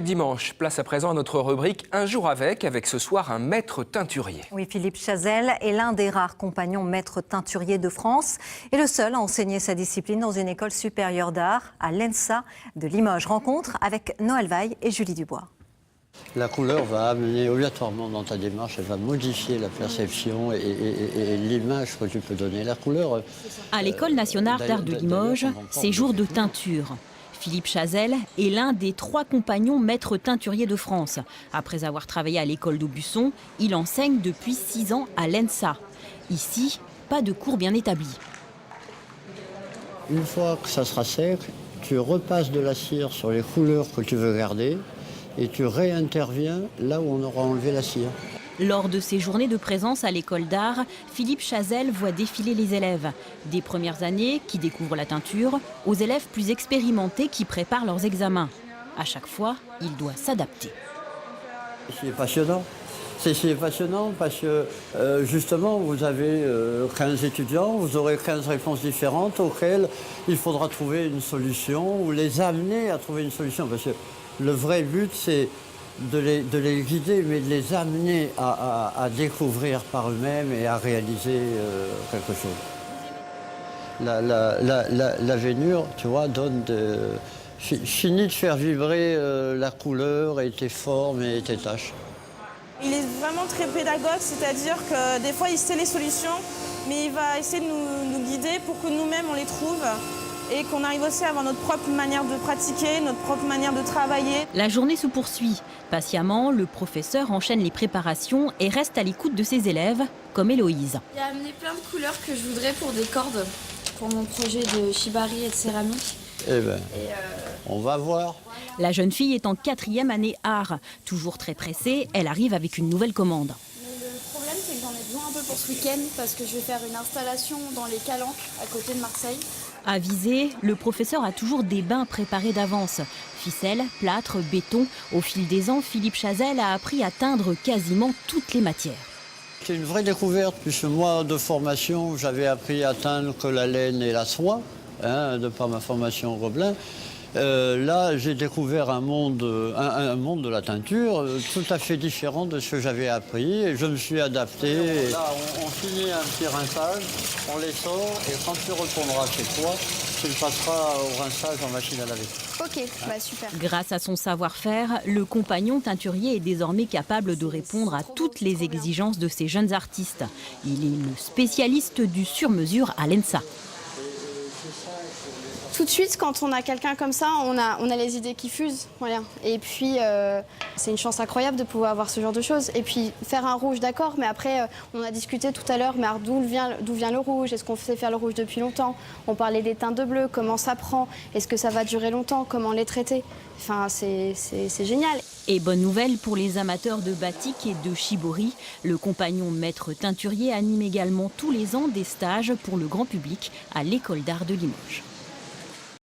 Dimanche, place à présent à notre rubrique Un jour avec ce soir un maître teinturier. Oui, Philippe Chazel est l'un des rares compagnons maîtres teinturiers de France et le seul à enseigner sa discipline dans une école supérieure d'art à l'ENSA de Limoges. Rencontre avec Noël Vaille et Julie Dubois. La couleur va amener obligatoirement dans ta démarche, elle va modifier la perception et l'image que tu peux donner. La couleur. À l'École nationale d'art de Limoges, c'est jour de teinture. Philippe Chazel est l'un des 3 compagnons maîtres teinturiers de France. Après avoir travaillé à l'école d'Aubusson, il enseigne depuis 6 ans à l'ENSA. Ici, pas de cours bien établi. Une fois que ça sera sec, tu repasses de la cire sur les couleurs que tu veux garder et tu réinterviens là où on aura enlevé la cire. Lors de ses journées de présence à l'école d'art, Philippe Chazel voit défiler les élèves. Des premières années qui découvrent la teinture, aux élèves plus expérimentés qui préparent leurs examens. À chaque fois, il doit s'adapter. C'est passionnant. C'est passionnant parce que justement, vous avez 15 étudiants, vous aurez 15 réponses différentes auxquelles il faudra trouver une solution ou les amener à trouver une solution. Parce que le vrai but, c'est de les guider, mais de les amener à découvrir par eux-mêmes et à réaliser quelque chose. La veinure, tu vois, donne finit de faire vibrer la couleur et tes formes et tes tâches. Il est vraiment très pédagogue, c'est-à-dire que des fois il sait les solutions, mais il va essayer de nous guider pour que nous-mêmes on les trouve et qu'on arrive aussi à avoir notre propre manière de pratiquer, notre propre manière de travailler. La journée se poursuit. Patiemment, le professeur enchaîne les préparations et reste à l'écoute de ses élèves, comme Héloïse. J'ai amené plein de couleurs que je voudrais pour des cordes, pour mon projet de shibari et de céramique. Eh ben, on va voir. La jeune fille est en 4e année art. Toujours très pressée, elle arrive avec une nouvelle commande. Mais le problème, c'est que j'en ai besoin un peu pour ce week-end parce que je vais faire une installation dans les Calanques, à côté de Marseille. Avisé, le professeur a toujours des bains préparés d'avance. Ficelle, plâtre, béton. Au fil des ans, Philippe Chazel a appris à teindre quasiment toutes les matières. C'est une vraie découverte, puisque moi, de formation, j'avais appris à teindre que la laine et la soie, de par ma formation au Gobelin. Là, j'ai découvert un monde de la teinture tout à fait différent de ce que j'avais appris et je me suis adapté. Là, on finit un petit rinçage, on les sort et quand tu retourneras chez toi, tu le passeras au rinçage en machine à laver. Ok, bah super. Grâce à son savoir-faire, le compagnon teinturier est désormais capable de répondre à toutes les exigences de ces jeunes artistes. Il est le spécialiste du sur-mesure à l'ENSA. Tout de suite, quand on a quelqu'un comme ça, on a les idées qui fusent. Voilà. Et puis, c'est une chance incroyable de pouvoir avoir ce genre de choses. Et puis, faire un rouge, d'accord, mais après, on a discuté tout à l'heure, mais d'où vient le rouge? Est-ce qu'on sait faire le rouge depuis longtemps? On parlait des teintes de bleu, comment ça prend? Est-ce que ça va durer longtemps? Comment les traiter? Enfin, c'est génial. Et bonne nouvelle pour les amateurs de batik et de shibori, le compagnon maître teinturier anime également tous les ans des stages pour le grand public à l'école d'art de Limoges.